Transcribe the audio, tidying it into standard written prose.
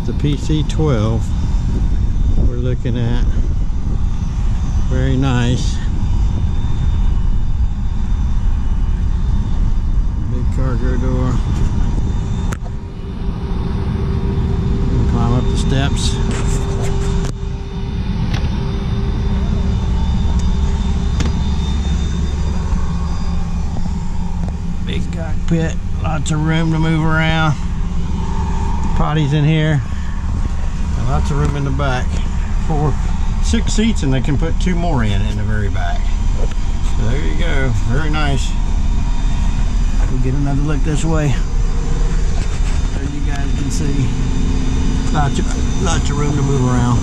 the PC-12 we're looking at. Very nice. Big cargo door. Climb up the steps. Big cockpit, lots of room to move around. Potties in here, and lots of room in the back for 6 seats, and they can put 2 more in the very back. So there you go, very nice. We'll get another look this way. There you guys can see lots of room to move around.